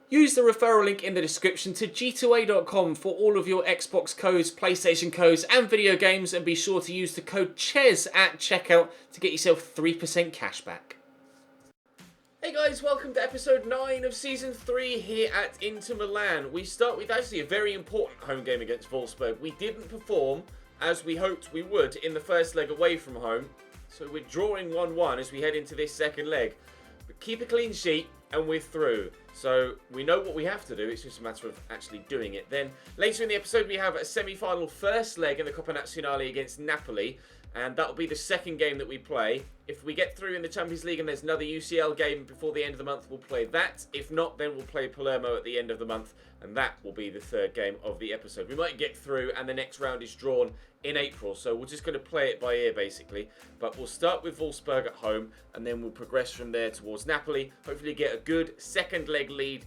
Use the referral link in the description to g2a.com for all of your Xbox codes, PlayStation codes and video games, and be sure to use the code CHES at checkout to get yourself 3% cash back. Hey guys, welcome to episode 9 of season 3 here at Inter Milan. We start with actually a very important home game against Wolfsburg. We didn't perform as we hoped we would in the first leg away from home, so we're drawing 1-1 as we head into this second leg. But keep a clean sheet and we're through. So we know what we have to do, it's just a matter of actually doing it. Then later in the episode we have a semi-final first leg in the Coppa Nazionale against Napoli, and that'll be the second game that we play. If we get through in the Champions League and there's another UCL game before the end of the month, we'll play that. If not, then we'll play Palermo at the end of the month, and that will be the third game of the episode. We might get through and the next round is drawn in April, so we're just going to play it by ear basically. But we'll start with Wolfsburg at home and then we'll progress from there towards Napoli. Hopefully get a good second leg lead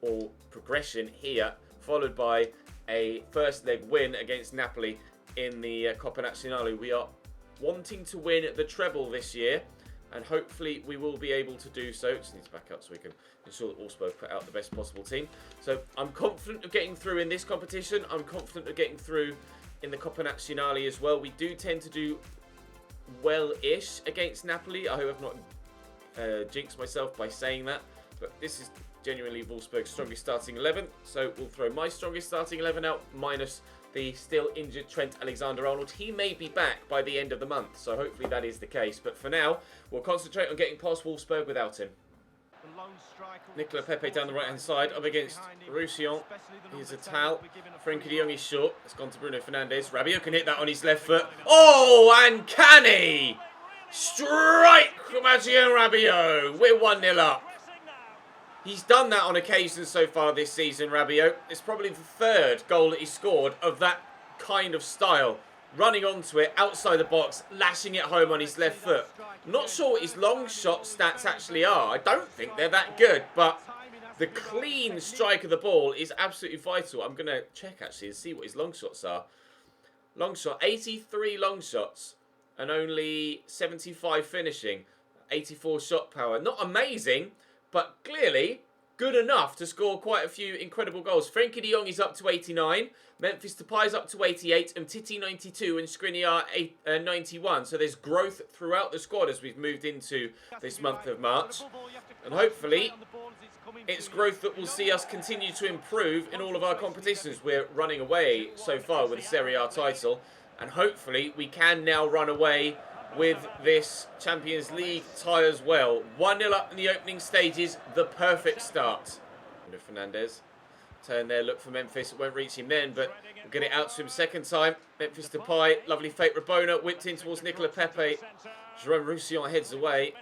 or progression here, followed by a first leg win against Napoli in the Coppa Nazionale. We are wanting to win the treble this year, and hopefully we will be able to do so. Just need to back up so we can ensure that Wolfsburg put out the best possible team. So I'm confident of getting through in this competition. I'm confident of getting through in the Coppa Nazionale as well. We do tend to do well-ish against Napoli. I hope I've not jinxed myself by saying that, but this is genuinely Wolfsburg's strongest starting 11. So we'll throw my strongest starting 11 out, minus the still injured Trent Alexander-Arnold. He may be back by the end of the month, so hopefully that is the case. But for now, we'll concentrate on getting past Wolfsburg without him. Nicola Pepe down the right-hand side, up against Roussillon. Here's a towel. Frenkie de Jong is short. It's gone to Bruno Fernandes. Rabiot can hit that on his left foot. Oh, uncanny! Strike from Adrien Rabiot. We're 1-0 up. He's done that on occasion so far this season, Rabiot. It's probably the third goal that he scored of that kind of style. Running onto it, outside the box, lashing it home on his left foot. I'm not sure what his long shot stats actually are. I don't think they're that good, but the clean strike of the ball is absolutely vital. I'm going to check actually and see what his long shots are. Long shot, 83 long shots and only 75 finishing. 84 shot power. Not amazing, but clearly good enough to score quite a few incredible goals. Frenkie de Jong is up to 89. Memphis Depay is up to 88. And Titi 92 and Skriniar 91. So there's growth throughout the squad as we've moved into this month of March. And hopefully it's growth that will see us continue to improve in all of our competitions. We're running away so far with the Serie A title. And hopefully we can now run away with this Champions League tie as well. 1-0 up in the opening stages, the perfect start. Fernandes, turn there, look for Memphis, it won't reach him then, but we'll get it out to him second time. Memphis Depay, lovely fake Rabona, whipped in towards Nicola Pepe. Jerome Roussillon heads away.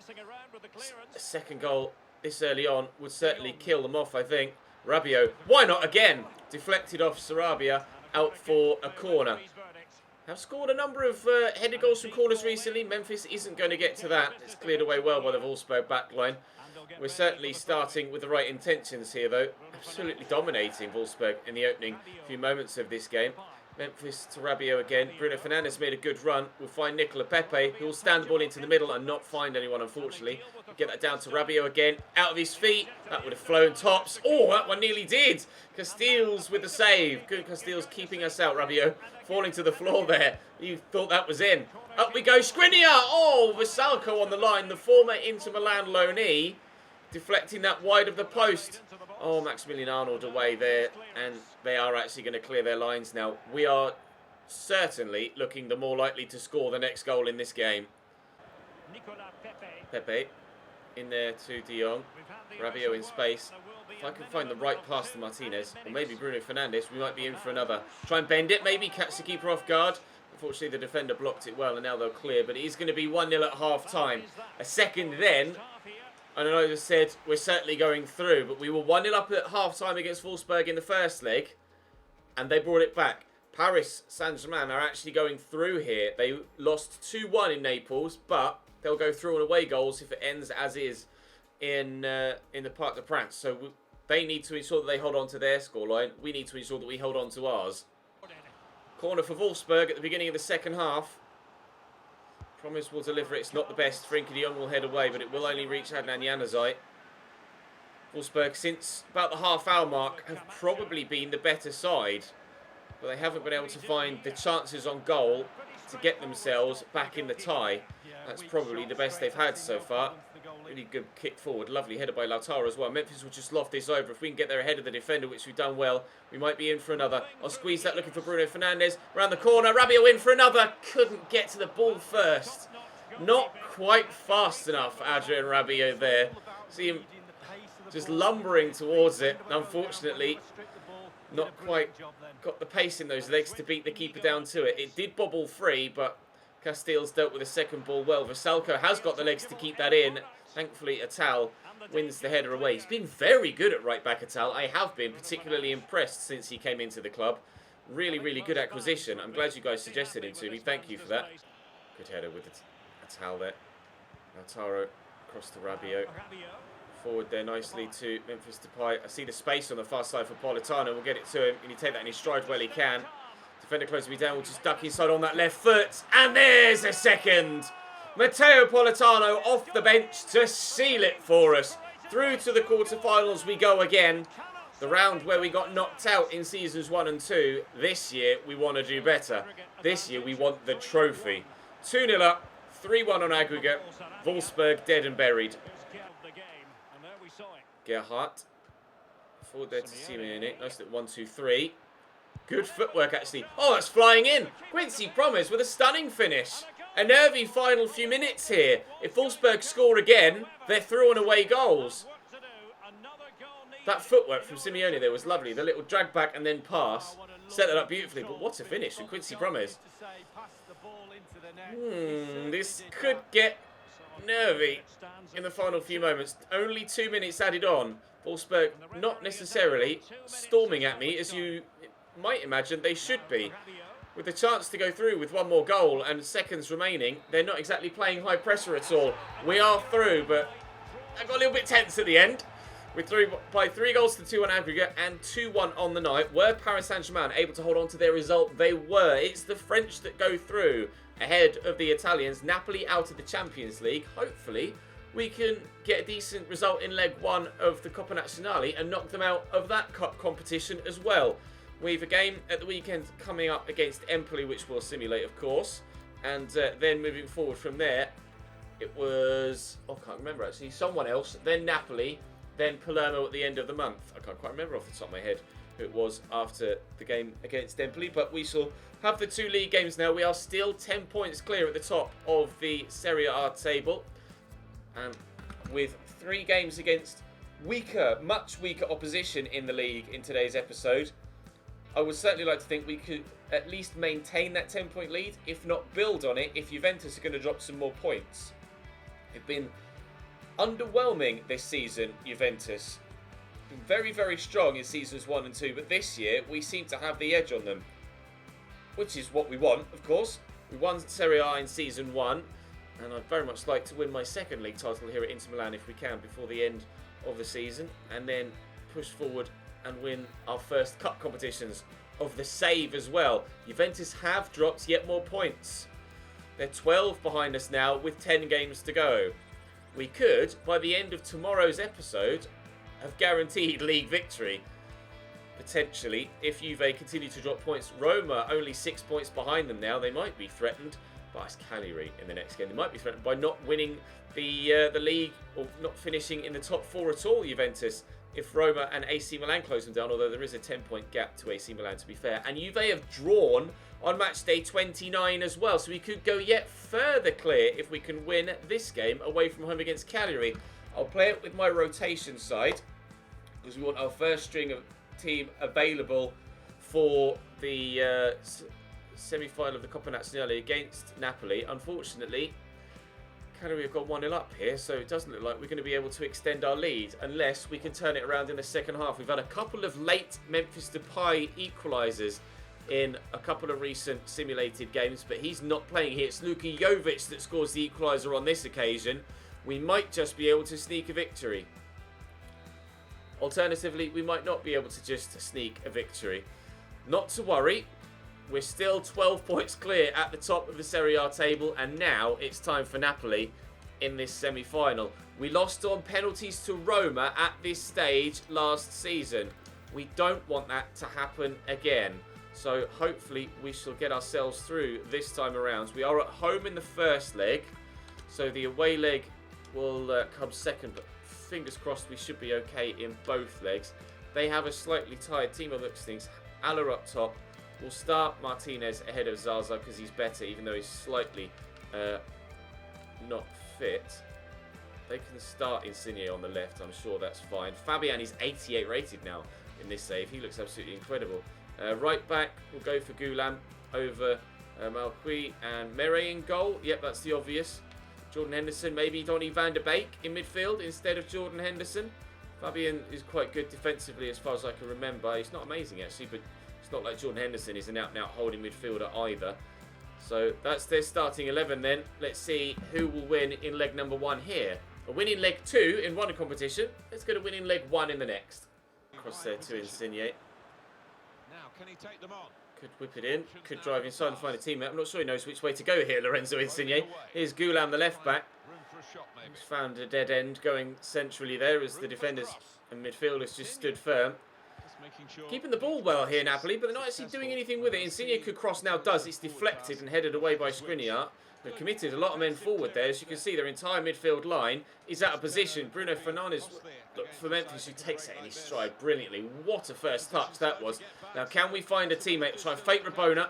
A second goal this early on would certainly kill them off, I think. Rabiot, why not again? Deflected off Sarabia, out for a corner. Have scored a number of headed goals from corners recently. Memphis isn't going to get to that. It's cleared away well by the Wolfsburg backline. We're certainly starting with the right intentions here, though. Absolutely dominating Wolfsburg in the opening few moments of this game. Memphis to Rabiot again. Bruno Fernandes made a good run. We'll find Nicola Pepe, who will stand the ball into the middle and not find anyone, unfortunately. We'll get that down to Rabiot again. Out of his feet. That would have flown tops. Oh, that one nearly did. Casteels with the save. Good Casteels keeping us out. Rabiot falling to the floor there. You thought that was in. Up we go. Skriniar. Oh, Vasalko on the line. The former Inter Milan loanee. Deflecting that wide of the post. Oh, Maximilian Arnold away there. And they are actually going to clear their lines now. We are certainly looking the more likely to score the next goal in this game. Pepe in there to De Jong. Rabiot in space. If I can find the right pass to Martinez, or maybe Bruno Fernandes, we might be in for another. Try and bend it, maybe catch the keeper off guard. Unfortunately, the defender blocked it well, and now they'll clear. But it is going to be 1-0 at half-time. A second then. And I just said we're certainly going through, but we were 1-0 up at half-time against Wolfsburg in the first leg, and they brought it back. Paris Saint-Germain are actually going through here. They lost 2-1 in Naples, but they'll go through on away goals if it ends as is in the Parc des Princes. So they need to ensure that they hold on to their scoreline. We need to ensure that we hold on to ours. Corner for Wolfsburg at the beginning of the second half. Promise will deliver it. It's not the best. Frenkie de Jong will head away, but it will only reach Adnan Januzaj. Wolfsburg, since about the half-hour mark, have probably been the better side, but they haven't been able to find the chances on goal to get themselves back in the tie. That's probably the best they've had so far. Really good kick forward. Lovely header by Lautaro as well. Memphis will just loft this over. If we can get there ahead of the defender, which we've done well, we might be in for another. I'll squeeze that, looking for Bruno Fernandes. Around the corner, Rabiot in for another. Couldn't get to the ball first. Not quite fast enough, Adrien Rabiot there. See him just lumbering towards it. Unfortunately, not quite got the pace in those legs to beat the keeper down to it. It did bobble free, but Castells dealt with the second ball well. Vasalco has got the legs to keep that in. Thankfully, Atal wins the header away. He's been very good at right back, Atal. I have been particularly impressed since he came into the club. Really, really good acquisition. I'm glad you guys suggested him to me. Thank you for that. Good header with Atal there. Lautaro across to Rabiot. Forward there nicely to Memphis Depay. I see the space on the far side for Politano. We'll get it to him. Can he take that in his stride? Well, he can. Defender closes me down. We'll just duck inside on that left foot. And there's a second. Matteo Politano off the bench to seal it for us. Through to the quarterfinals we go again. The round where we got knocked out in seasons 1 and 2. This year we want to do better. This year we want the trophy. 2-0 up. 3-1 on aggregate. Wolfsburg dead and buried. Gerhardt. Forward there to Simeone. Nice little 1-2-3. Good footwork, actually. Oh, that's flying in. Quincy Promes with a stunning finish. A nervy final few minutes here. If Wolfsburg score again, they're through on away goals. That footwork from Simeone there was lovely. The little drag back and then pass. Set that up beautifully. But what a finish from Quincy Promes. This could get nervy in the final few moments. Only 2 minutes added on. Wolfsburg not necessarily storming at me as you might imagine they should be. With a chance to go through with one more goal and seconds remaining, they're not exactly playing high pressure at all. We are through, but I got a little bit tense at the end. We're through by 3 goals to 2 on aggregate and 2-1 on the night. Were Paris Saint-Germain able to hold on to their result? They were. It's the French that go through ahead of the Italians. Napoli out of the Champions League. Hopefully, we can get a decent result in leg 1 of the Coppa Nazionale and knock them out of that cup competition as well. We've a game at the weekend coming up against Empoli, which we'll simulate, of course. And then moving forward from there, it was... I can't remember, actually. Someone else. Then Napoli. Then Palermo at the end of the month. I can't quite remember off the top of my head who it was after the game against Empoli. But we shall have the 2 league games now. We are still 10 points clear at the top of the Serie A table. And with 3 games against weaker, much weaker opposition in the league in today's episode, I would certainly like to think we could at least maintain that 10-point lead, if not build on it, if Juventus are going to drop some more points. They've been underwhelming this season, Juventus. Been very, very strong in seasons 1 and 2, but this year we seem to have the edge on them. Which is what we want, of course. We won Serie A in season 1, and I'd very much like to win my second league title here at Inter Milan if we can before the end of the season, and then push forward and win our first cup competitions of the save as well. Juventus have dropped yet more points. They're 12 behind us now with 10 games to go. We could, by the end of tomorrow's episode, have guaranteed league victory. Potentially, if Juve continue to drop points. Roma only 6 points behind them now. They might be threatened, but it's Cagliari in the next game. They might be threatened by not winning the league or not finishing in the top 4 at all, Juventus, if Roma and AC Milan close them down, although there is a 10-point gap to AC Milan, to be fair. And Juve have drawn on match day 29 as well, so we could go yet further clear if we can win this game away from home against Cagliari. I'll play it with my rotation side, because we want our first string of team available for the semi-final of the Coppa Nazionale against Napoli. Unfortunately, Cagliari have got 1-0 up here, so it doesn't look like we're going to be able to extend our lead unless we can turn it around in the second half. We've had a couple of late Memphis Depay equalisers in a couple of recent simulated games, but he's not playing here. It's Luka Jovic that scores the equaliser on this occasion. We might just be able to sneak a victory. Alternatively, we might not be able to just sneak a victory. Not to worry. We're still 12 points clear at the top of the Serie A table, and now it's time for Napoli in this semi-final. We lost on penalties to Roma at this stage last season. We don't want that to happen again. So hopefully we shall get ourselves through this time around. We are at home in the first leg, so the away leg will come second, but fingers crossed we should be okay in both legs. They have a slightly tired team of looks things. Alla up top. We'll start Martinez ahead of Zaza because he's better, even though he's slightly not fit. They can start Insigne on the left, I'm sure that's fine. Fabian is 88 rated now in this save. He looks absolutely incredible. Right back, we'll go for Gulam over Malqui and Mere in goal. Yep, that's the obvious. Jordan Henderson, maybe Donny van der Beek in midfield instead of Jordan Henderson. Fabian is quite good defensively as far as I can remember. He's not amazing actually, but it's not like Jordan Henderson is an out-and-out holding midfielder either. So that's their starting 11 then. Let's see who will win in leg number 1 here. A win in leg 2 in one competition. Let's get a win in leg 1 in the next. Cross there to Insigne. Now, can he take them on? Could whip it in. Could drive inside and find a teammate. I'm not sure he knows which way to go here, Lorenzo Insigne. Here's Gulam, the left back. He's found a dead end going centrally there as the defenders and midfielders just stood firm. Keeping the ball well here, Napoli, but they're not actually doing anything with it. Insigne could cross, now does. It's deflected and headed away by Skriniar. They've committed a lot of men forward there. As you can see, their entire midfield line is out of position. Bruno Fernandes, look, for Memphis, who takes it in his stride brilliantly. What a first touch that was. Now, can we find a teammate to try and fake Rabona?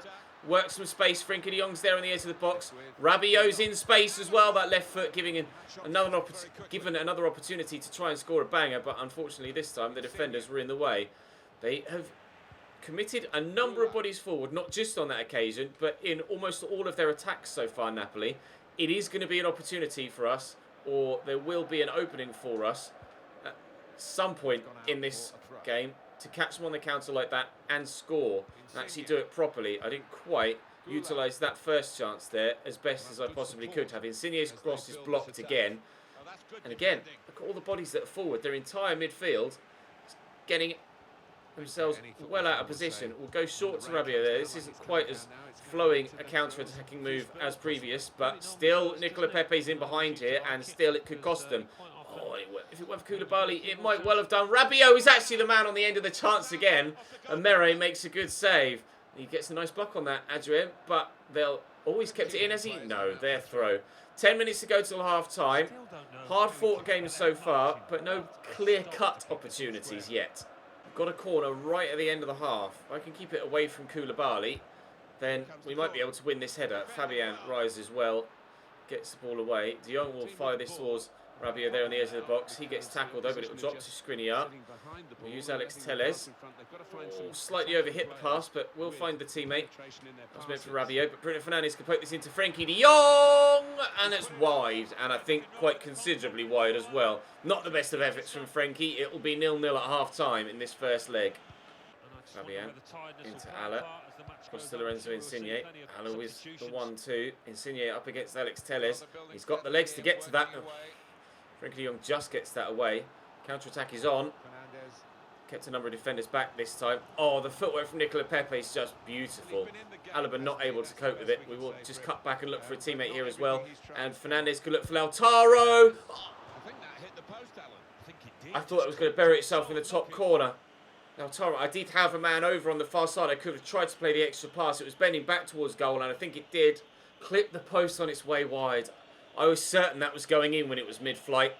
Work some space. Frenkie de Jong's there on the edge of the box. Rabiot's in space as well. That left foot giving another opportunity to try and score a banger. But unfortunately, this time, the defenders were in the way. They have committed a number of bodies forward, not just on that occasion, but in almost all of their attacks so far, Napoli. It is going to be an opportunity for us, or there will be an opening for us at some point in this game to catch them on the counter like that and score, and actually do it properly. I didn't quite utilise that first chance there as best as I possibly could have. Insigne's cross is blocked again. And again, look at all the bodies that are forward. Their entire midfield is getting themselves well out of position. We'll go short to Rabiot there. This isn't quite as flowing a counter-attacking move as previous, but still Nicola Pepe's in behind here, and still it could cost them. Oh, if it went for Koulibaly, it might well have done. Rabiot is actually the man on the end of the chance again, and Mere makes a good save. He gets a nice block on that, Adrien, but they'll always kept it in, has he? No, their throw. 10 minutes to go till half-time. Hard-fought game so far, but no clear-cut opportunities yet. Got a corner right at the end of the half. If I can keep it away from Koulibaly, then we might be able to win this header. Fabian rises well, gets the ball away. De Jong will fire this towards Rabiot there on the edge of the box. He gets tackled though, but it will drop to Skriniar. We'll use Alex Telles. Oh, slightly overhit the pass, but we'll find the teammate. That's meant for Rabiot, but Bruno Fernandes can poke this into Frenkie de Jong, and it's wide, and I think quite considerably wide as well. Not the best of efforts from Frenkie. It will be 0-0 at half-time in this first leg. Fabian into Alla. Across to Lorenzo Insigne. Alla with the 1-2. Insigne up against Alex Telles. He's got the legs to get to that. Frenkie de Jong just gets that away. Counter-attack is on. Kept a number of defenders back this time. Oh, the footwork from Nicola Pepe is just beautiful. Alaba not able to cope with it. We will just cut back and look for a teammate here as well. And Fernandes could look for Lautaro. Oh, I thought it was going to bury itself in the top corner. Lautaro, I did have a man over on the far side. I could have tried to play the extra pass. It was bending back towards goal, and I think it did. Clip the post on its way wide. I was certain that was going in when it was mid-flight.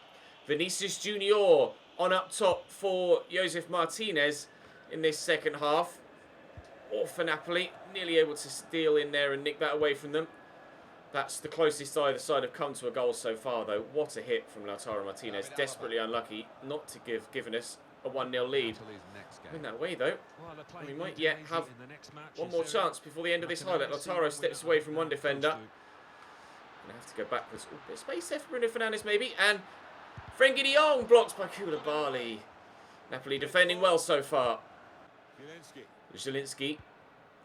Vinicius Junior on up top for Josef Martinez in this second half. Or for Napoli, nearly able to steal in there and nick that away from them. That's the closest either side have come to a goal so far, though. What a hit from Lautaro Martinez. Desperately unlucky not to given us a 1-0 lead. In that way, though, we might yet have one more chance before the end of this highlight. Lautaro steps away from one defender. Gonna have to go backwards. Ooh, bit of space there for Bruno Fernandes, maybe. And Frenkie de Jong blocked by Koulibaly. Napoli defending well so far. Zielinski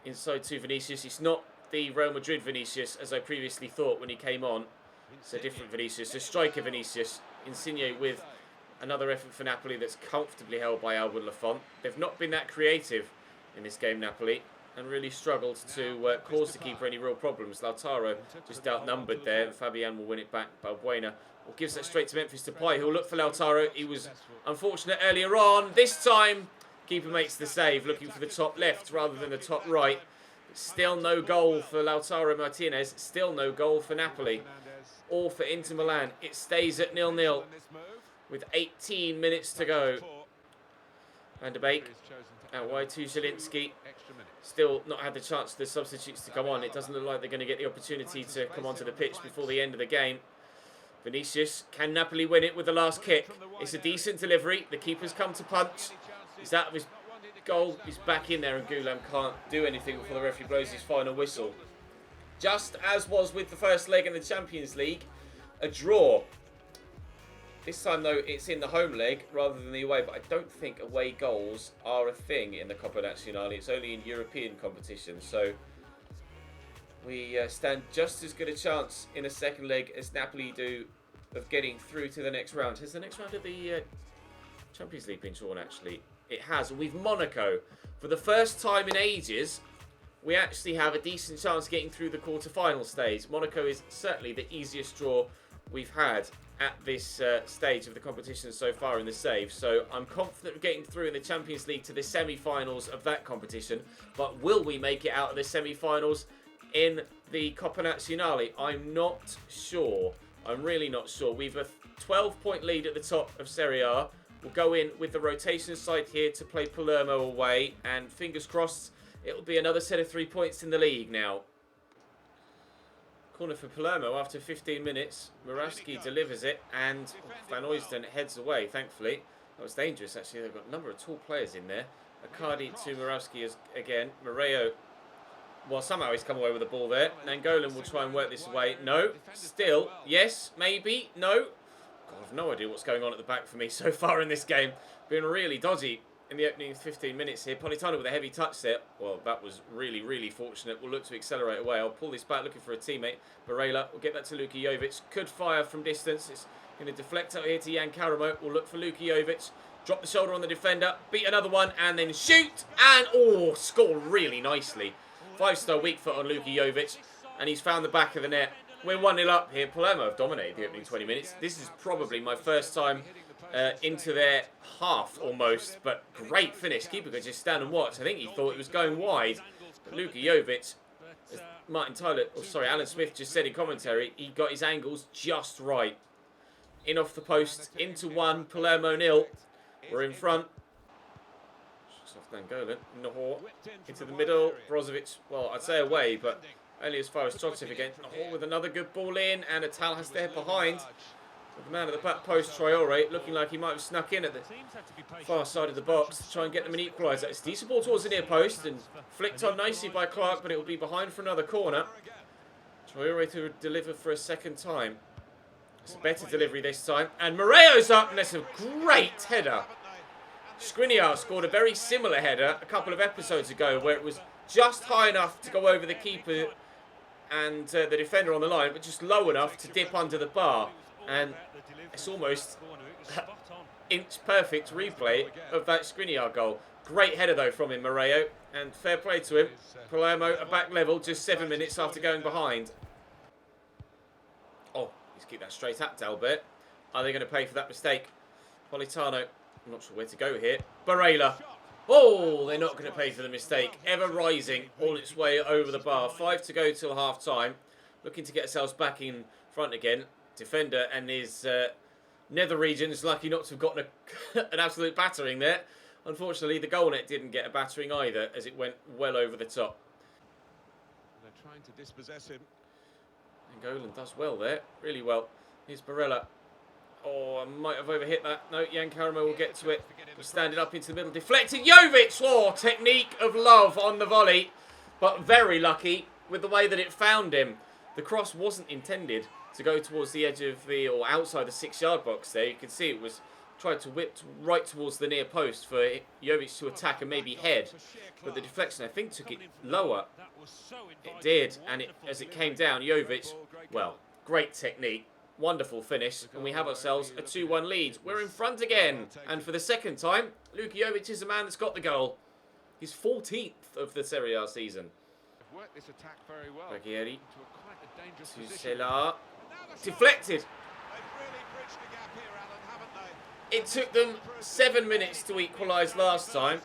inside to Vinicius. It's not the Real Madrid Vinicius, as I previously thought when he came on. It's a different Vinicius, a striker Vinicius. Insigne with another effort for Napoli that's comfortably held by Albert Lafont. They've not been that creative in this game, Napoli. and really struggled to cause the keeper any real problems. Lautaro just outnumbered there, and Fabian will win it back. Balbuena gives that straight to Memphis Depay, who'll look for Lautaro. He was unfortunate earlier on. This time, keeper makes the save, looking for the top left rather than the top right. Still no goal for Lautaro Martinez. Still no goal for Napoli or for Inter Milan. It stays at 0-0 with 18 minutes to go. Van de Beek out wide to Zielinski. Still not had the chance for the substitutes to come on. It doesn't look like they're going to get the opportunity to come onto the pitch before the end of the game. Vinicius, can Napoli win it with the last kick? It's a decent delivery. The keeper's come to punch. He's out of his goal. He's back in there, and Gulam can't do anything before the referee blows his final whistle. Just as was with the first leg in the Champions League, a draw. This time, though, it's in the home leg rather than the away, but I don't think away goals are a thing in the Coppa Nazionale. It's only in European competition, so we stand just as good a chance in a second leg as Napoli do of getting through to the next round. Has the next round of the Champions League been drawn, actually? It has. With Monaco, for the first time in ages, we actually have a decent chance of getting through the quarter-final stage. Monaco is certainly the easiest draw we've had at this stage of the competition so far in the save. So I'm confident of getting through in the Champions League to the semi-finals of that competition. But will we make it out of the semi-finals in the Coppa Nazionale? I'm not sure. I'm really not sure. We've a 12-point lead at the top of Serie A. We'll go in with the rotation side here to play Palermo away. And fingers crossed, it'll be another set of 3 points in the league now. Corner for Palermo after 15 minutes. Murawski delivers it, and Van Oysden heads away, thankfully. That was dangerous, actually. They've got a number of tall players in there. Icardi to Murawski again. Moreo, well, somehow he's come away with the ball there. Nangolan will try and work this away. No. Still. Yes. Maybe. No. God, I've no idea what's going on at the back for me so far in this game. Been really dodgy in the opening 15 minutes here. Politano with a heavy touch there. Well, that was really, really fortunate. We'll look to accelerate away. I'll pull this back looking for a teammate. Barela will get that to Luka Jovic. Could fire from distance. It's going to deflect out here to Jan Karamo. We'll look for Luka Jovic. Drop the shoulder on the defender. Beat another one and then shoot. And, oh, score really nicely. 5-star weak foot on Luka Jovic. And he's found the back of the net. We're 1-0 up here. Palermo have dominated the opening 20 minutes. This is probably my first time into their half almost, but great finish. Keeper could just stand and watch. I think he thought it was going wide, but Luka Jovic, as Alan Smith just said in commentary, he got his angles just right. In off the post, into one, Palermo 0. We're in front. Off Nangolan, Nahor into the middle. Brozovic, well, I'd say away, but only as far as Trotsev again. Nahor with another good ball in, and Atal has to head behind. The man at the back post, Traore, looking like he might have snuck in at the far side of the box to try and get them an equaliser. It's decent ball towards the near post and flicked on nicely by Clark, but it will be behind for another corner. Traore to deliver for a second time. It's a better delivery this time. And Moreo's up, and that's a great header. Skriniar scored a very similar header a couple of episodes ago where it was just high enough to go over the keeper and the defender on the line, but just low enough to dip under the bar. And it's almost inch-perfect replay of that Skriniar goal. Great header, though, from him, Moreo. And fair play to him. Palermo at back level just 7 minutes after going behind. Oh, he's keep that straight at Dalbert. Are they going to pay for that mistake? Politano, I'm not sure where to go here. Barela. Oh, they're not going to pay for the mistake. Ever rising all its way over the bar. 5 to go till half-time. Looking to get ourselves back in front again. Defender and his nether regions lucky not to have gotten an absolute battering there. Unfortunately, the goal net didn't get a battering either, as it went well over the top. They're trying to dispossess him. Nangolan does well there, really well. Here's Barella. Oh, I might have overhit that. No, Jan Karamo will get to it. Standing up into the middle, deflecting. Jovic! Oh, technique of love on the volley, but very lucky with the way that it found him. The cross wasn't intended to go towards the edge of the, or outside the 6-yard box there. You can see it was tried to whip right towards the near post for Jovic to attack and maybe head. But the deflection, I think, took it lower. It did, and as it came down, Jovic, well, great technique. Wonderful finish, and we have ourselves a 2-1 lead. We're in front again, and for the second time, Luka Jovic is the man that's got the goal. His 14th of the Serie A season. Worked this attack very well. Ruggieri Into a quite a dangerous to position. Selar. Deflected. They've really bridged the gap here, Alan, haven't they? It took them 7 minutes to equalise last time.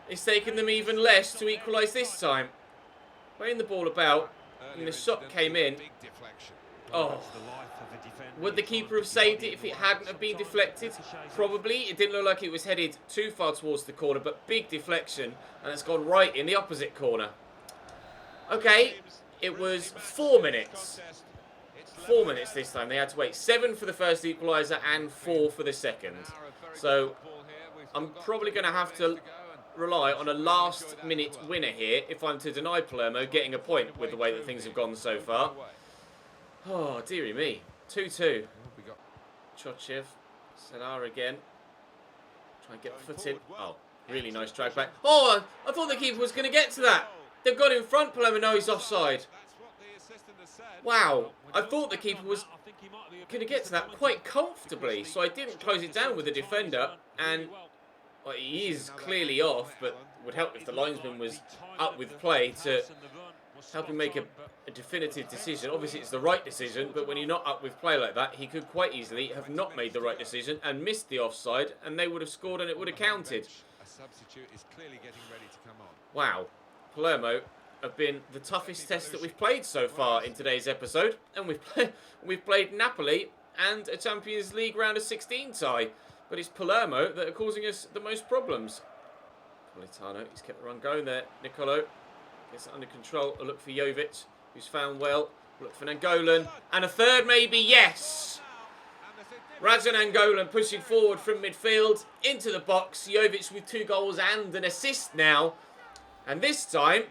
It's taken them even less to equalise this time. Playing the ball about, and the shot came in. Oh, would the keeper have saved it if it hadn't have been deflected? Probably. It didn't look like it was headed too far towards the corner, but big deflection, and it's gone right in the opposite corner. Okay, it was 4 minutes. 4 minutes this time. They had to wait 7 for the first equaliser and 4 for the second. So I'm probably going to have to rely on a last-minute winner here if I'm to deny Palermo getting a point with the way that things have gone so far. Oh, dearie me. 2-2. Chochev. Selar again. Try and get a foot in. Oh, really nice drag back. Oh, I thought the keeper was going to get to that. They've got in front. Palermo, no, he's offside. Wow. I thought the keeper was going to get to that quite comfortably, so I didn't close it down with the defender. And well, he is clearly off, but it would help if the linesman was up with play to help him make a definitive decision. Obviously, it's the right decision, but when you're not up with play like that, he could quite easily have not made the right decision and missed the offside, and they would have scored and it would have counted. Wow. Palermo have been the toughest test that we've played so far in today's episode, and we've played Napoli and a Champions League round of 16 tie. But it's Palermo that are causing us the most problems. Politano, he's kept the run going there. Nicolo gets it under control. A look for Jovic, who's found well. A look for Nangolan. And a third maybe, yes! Rajan Nangolan pushing forward from midfield into the box. Jovic with 2 goals and an assist now. And this time,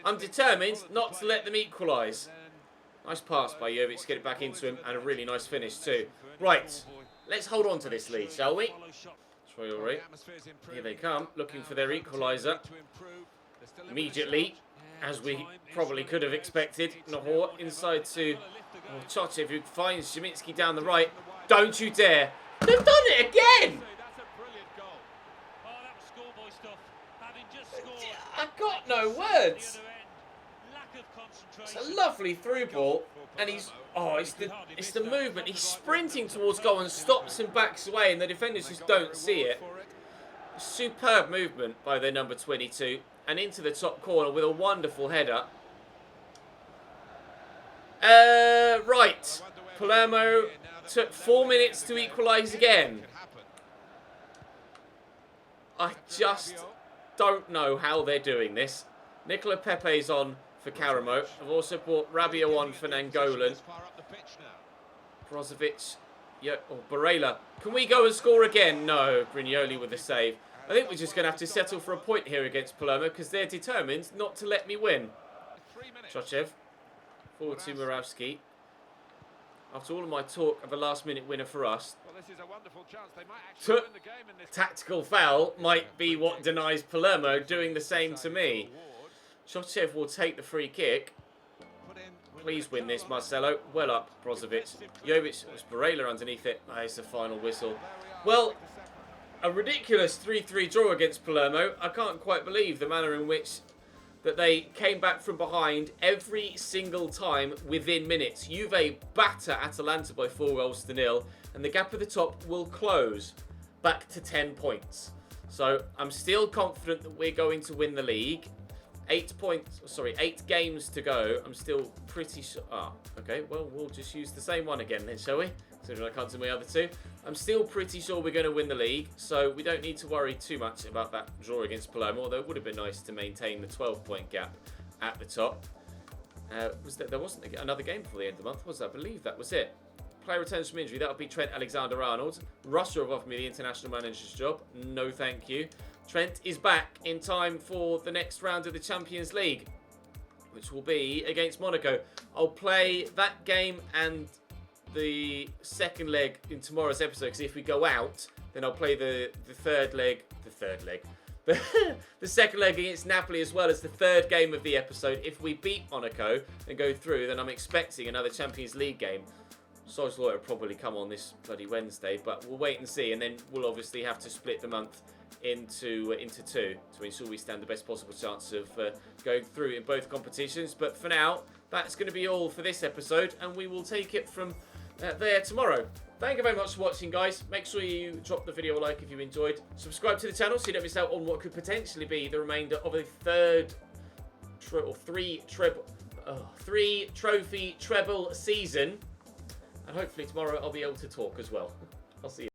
I'm determined not to let them equalise. Nice pass by Jovic to get it back into him, and a really nice finish too. Right. Let's hold on to this lead, shall we? Traore. Here they come, looking for their equaliser. Immediately, as we probably could have expected. Nahor inside to Chochev, who finds Szyminski down the right. Don't you dare. They've done it again! I've got no words. It's a lovely through ball, and it's the movement. He's sprinting towards goal and stops and backs away, and the defenders just don't see it. Superb movement by their number 22, and into the top corner with a wonderful header. Right, Palermo took 4 minutes to equalise again. I just don't know how they're doing this. Nicola Pepe's on for Caramo. I've also brought Rabiot on for Nangolan. Brozovic. Yeah, or Barella. Can we go and score again? No. Brignoli with the save. I think we're just going to have to settle for a point here against Palermo because they're determined not to let me win. Chochev. Forward to Murawski. After all of my talk of a last-minute winner for us, tactical foul might be what denies Palermo doing the same to me. Chochev will take the free kick. Please win this, Marcelo. Well up, Brozovic. Jovic, was Barella underneath it. Ah, it's the final whistle. Well, a ridiculous 3-3 draw against Palermo. I can't quite believe the manner in which that they came back from behind every single time within minutes. Juve batter Atalanta by 4-0, and the gap at the top will close back to 10 points. So I'm still confident that we're going to win the league. 8 games to go. I'm still pretty sure. Okay. Well, we'll just use the same one again then, shall we? Considering I can't do my other two. I'm still pretty sure we're going to win the league, so we don't need to worry too much about that draw against Palermo, although it would have been nice to maintain the 12-point gap at the top. There wasn't another game before the end of the month, was there? I believe that was it. Player returns from injury. That would be Trent Alexander-Arnold. Russia have offered me the international manager's job. No, thank you. Trent is back in time for the next round of the Champions League, which will be against Monaco. I'll play that game and the second leg in tomorrow's episode, because if we go out, then I'll play the second leg against Napoli, as well as the third game of the episode. If we beat Monaco and go through, then I'm expecting another Champions League game. Soz Lawyer will probably come on this bloody Wednesday, but we'll wait and see, and then we'll obviously have to split the month into 2 to ensure we stand the best possible chance of going through in both competitions. But for now, that's going to be all for this episode, and we will take it from there tomorrow. Thank you very much for watching, guys. Make sure you drop the video a like if you enjoyed. Subscribe to the channel so you don't miss out on what could potentially be the remainder of a three trophy treble season. And hopefully tomorrow I'll be able to talk as well. I'll see you.